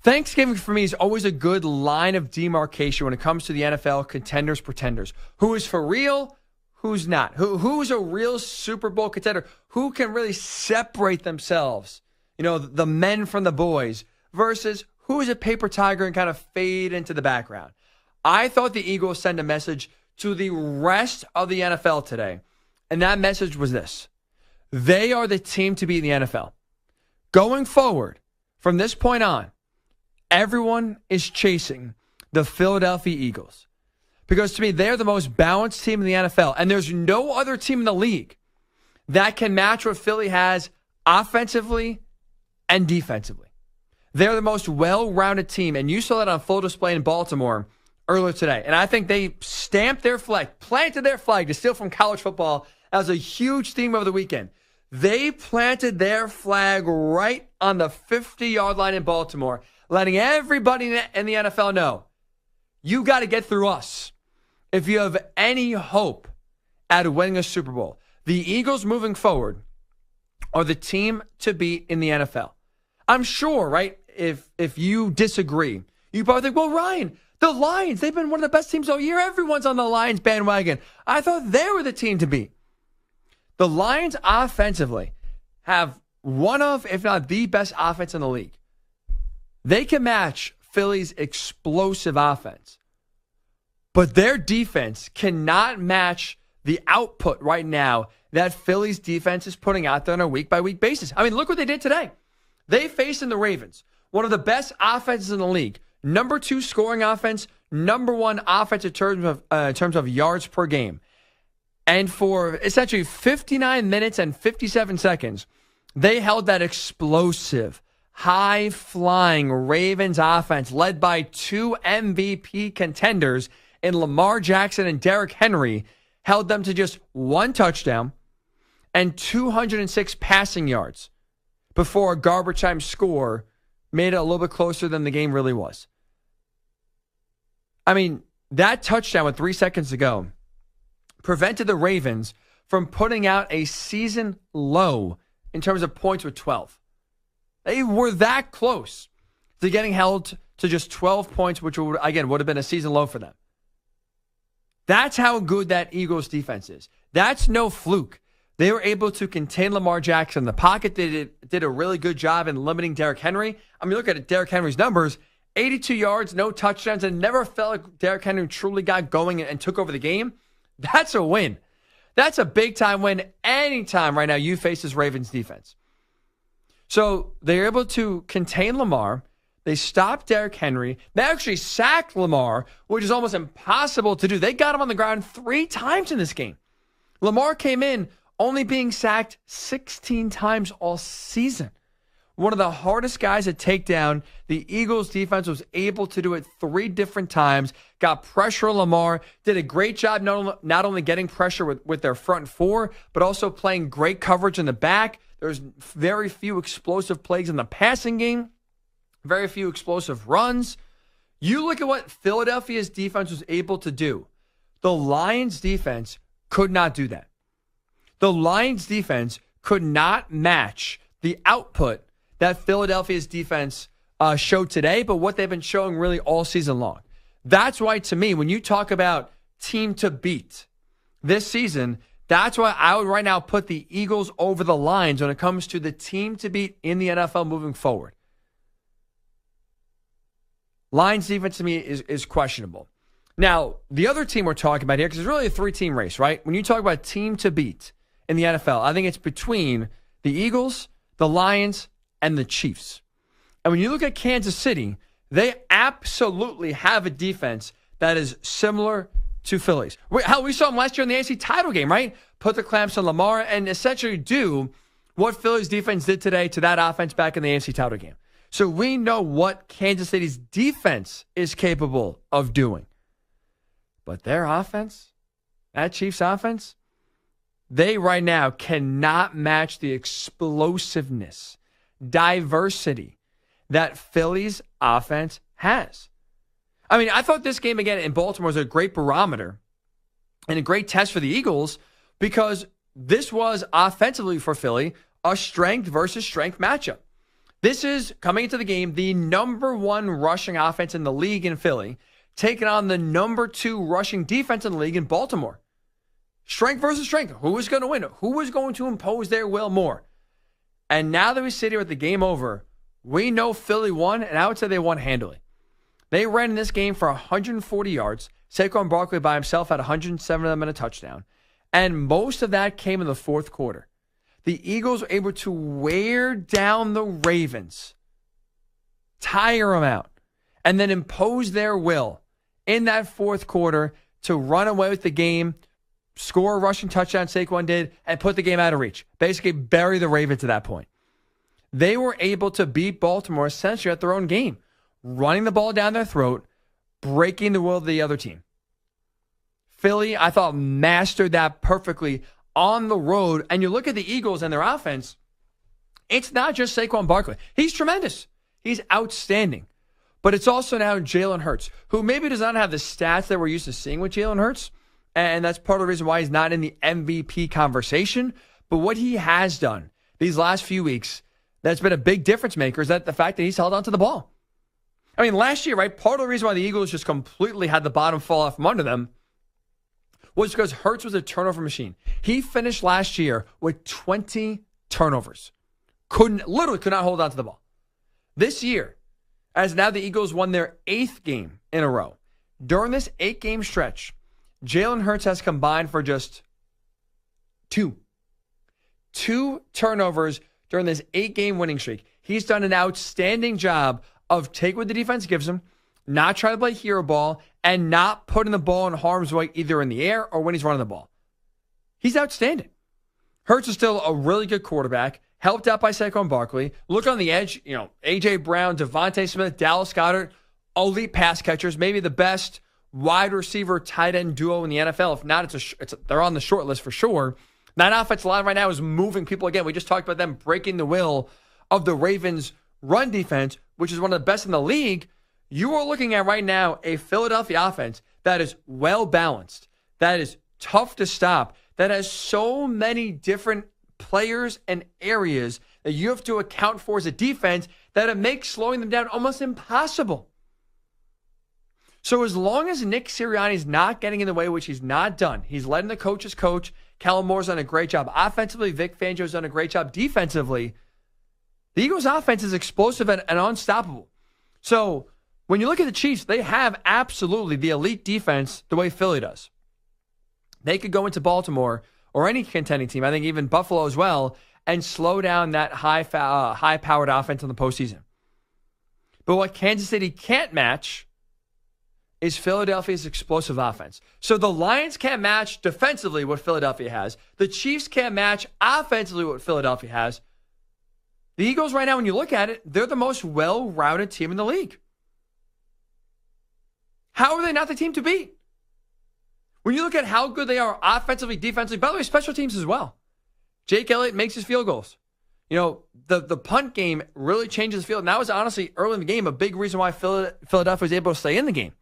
Thanksgiving for me is always a good line of demarcation when it comes to the NFL contenders, pretenders. Who is for real? Who's not? Who's a real Super Bowl contender? Who can really separate themselves? The men from the boys versus who is a paper tiger and kind of fade into the background. I thought the Eagles sent a message to the rest of the NFL today, and that message was this. They are the team to beat in the NFL. Going forward, from this point on, everyone is chasing the Philadelphia Eagles. Because to me, they're the most balanced team in the NFL. And there's no other team in the league that can match what Philly has offensively and defensively. They're the most well-rounded team. And you saw that on full display in Baltimore earlier today. And I think they stamped their flag, planted their flag to steal from college football as a huge theme of the weekend. They planted their flag right on the 50-yard line in Baltimore, letting everybody in the NFL know, you got to get through us if you have any hope at winning a Super Bowl. The Eagles moving forward are the team to beat in the NFL. I'm sure, right, if you disagree, you probably think, well, Ryan, the Lions, they've been one of the best teams all year. Everyone's on the Lions bandwagon. I thought they were the team to beat. The Lions offensively have one of, if not the best offense in the league. They can match Philly's explosive offense. But their defense cannot match the output right now that Philly's defense is putting out there on a week-by-week basis. I mean, look what they did today. They faced in the Ravens, one of the best offenses in the league. Number 2 scoring offense, number 1 offense in terms of yards per game. And for essentially 59 minutes and 57 seconds, they held that explosive, high-flying Ravens offense led by 2 MVP contenders in Lamar Jackson and Derrick Henry, held them to just 1 touchdown and 206 passing yards before a garbage time score made it a little bit closer than the game really was. I mean, that touchdown with 3 seconds to go prevented the Ravens from putting out a season low in terms of points with 12. They were that close to getting held to just 12 points, which would have been a season low for them. That's how good that Eagles defense is. That's no fluke. They were able to contain Lamar Jackson in the pocket. They did a really good job in limiting Derrick Henry. I mean, look at Derrick Henry's numbers. 82 yards, no touchdowns, and never felt like Derrick Henry truly got going and took over the game. That's a win. That's a big-time win anytime right now you face this Ravens defense. So they're able to contain Lamar. They stopped Derrick Henry. They actually sacked Lamar, which is almost impossible to do. They got him on the ground 3 times in this game. Lamar came in only being sacked 16 times all season. One of the hardest guys to take down. The Eagles defense was able to do it 3 different times, got pressure on Lamar, did a great job not only getting pressure with their front 4, but also playing great coverage in the back. There's very few explosive plays in the passing game. Very few explosive runs. You look at what Philadelphia's defense was able to do. The Lions defense could not do that. The Lions defense could not match the output that Philadelphia's defense showed today, but what they've been showing really all season long. That's why, to me, when you talk about team to beat this season, that's why I would right now put the Eagles over the Lions when it comes to the team to beat in the NFL moving forward. Lions defense to me is questionable. Now, the other team we're talking about here, because it's really a 3-team race, right? When you talk about team to beat in the NFL, I think it's between the Eagles, the Lions, and the Chiefs. And when you look at Kansas City, they absolutely have a defense that is similar to Philly's. Hell, we saw them last year in the AFC title game, right? Put the clamps on Lamar and essentially do what Philly's defense did today to that offense back in the AFC title game. So we know what Kansas City's defense is capable of doing. But their offense, that Chiefs offense, they right now cannot match the explosiveness, diversity that Philly's offense has. I mean, I thought this game again in Baltimore was a great barometer and a great test for the Eagles because this was offensively for Philly a strength versus strength matchup. This is, coming into the game, the number 1 rushing offense in the league in Philly, taking on the number 2 rushing defense in the league in Baltimore. Strength versus strength. Who is going to win? Who is going to impose their will more? And now that we sit here with the game over, we know Philly won, and I would say they won handily. They ran in this game for 140 yards. Saquon Barkley by himself had 107 of them and a touchdown. And most of that came in the fourth quarter. The Eagles were able to wear down the Ravens, tire them out, and then impose their will in that fourth quarter to run away with the game, score a rushing touchdown, Saquon did, and put the game out of reach. Basically bury the Ravens at that point. They were able to beat Baltimore essentially at their own game, running the ball down their throat, breaking the will of the other team. Philly, I thought, mastered that perfectly on the road. And you look at the Eagles and their offense, it's not just Saquon Barkley. He's tremendous. He's outstanding. But it's also now Jalen Hurts, who maybe does not have the stats that we're used to seeing with Jalen Hurts. And that's part of the reason why he's not in the MVP conversation. But what he has done these last few weeks, that's been a big difference maker, is that the fact that he's held onto the ball. I mean, last year, right, part of the reason why the Eagles just completely had the bottom fall off from under them was because Hurts was a turnover machine. He finished last year with 20 turnovers. Literally could not hold on to the ball. This year, as now the Eagles won their 8th game in a row, during this 8-game stretch, Jalen Hurts has combined for just 2 turnovers during this 8-game winning streak. He's done an outstanding job of take what the defense gives him, not try to play hero ball, and not putting the ball in harm's way either in the air or when he's running the ball. He's outstanding. Hurts is still a really good quarterback, helped out by Saquon Barkley. Look on the edge, A.J. Brown, Devontae Smith, Dallas Goedert, elite pass catchers, maybe the best wide receiver tight end duo in the NFL. If not, they're on the short list for sure. That offensive line right now is moving people again. We just talked about them breaking the will of the Ravens' run defense, which is one of the best in the league. You are looking at right now a Philadelphia offense that is well balanced, that is tough to stop, that has so many different players and areas that you have to account for as a defense that it makes slowing them down almost impossible. So as long as Nick Sirianni's not getting in the way, which he's not done, he's letting the coaches coach. Kellen Moore's done a great job offensively. Vic Fangio's done a great job defensively. The Eagles' offense is explosive and unstoppable. So when you look at the Chiefs, they have absolutely the elite defense the way Philly does. They could go into Baltimore or any contending team, I think even Buffalo as well, and slow down that high-powered offense in the postseason. But what Kansas City can't match is Philadelphia's explosive offense. So the Lions can't match defensively what Philadelphia has. The Chiefs can't match offensively what Philadelphia has. The Eagles right now, when you look at it, they're the most well-rounded team in the league. How are they not the team to beat? When you look at how good they are offensively, defensively, by the way, special teams as well. Jake Elliott makes his field goals. The punt game really changes the field. And that was honestly, early in the game, a big reason why Philadelphia was able to stay in the game.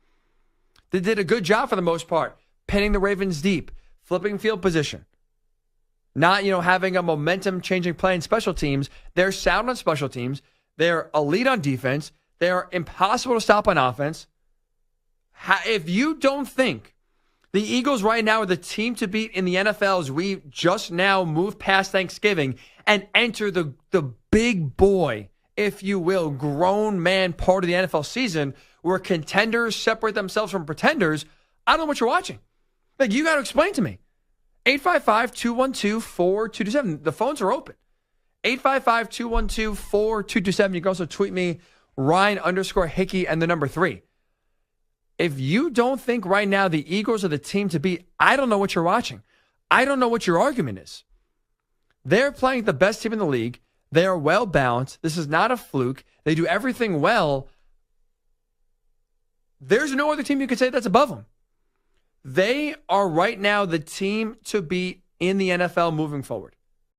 They did a good job for the most part, pinning the Ravens deep, flipping field position. Not, having a momentum-changing play in special teams. They're sound on special teams. They're elite on defense. They're impossible to stop on offense. If you don't think the Eagles right now are the team to beat in the NFL as we just now move past Thanksgiving and enter the big boy, if you will, grown man part of the NFL season where contenders separate themselves from pretenders, I don't know what you're watching. You got to explain to me. 855-212-4227. The phones are open. 855-212-4227. You can also tweet me, Ryan_Hickey and the number 3. If you don't think right now the Eagles are the team to beat, I don't know what you're watching. I don't know what your argument is. They're playing the best team in the league. They are well balanced. This is not a fluke. They do everything well. There's no other team you could say that's above them. They are right now the team to beat in the NFL moving forward.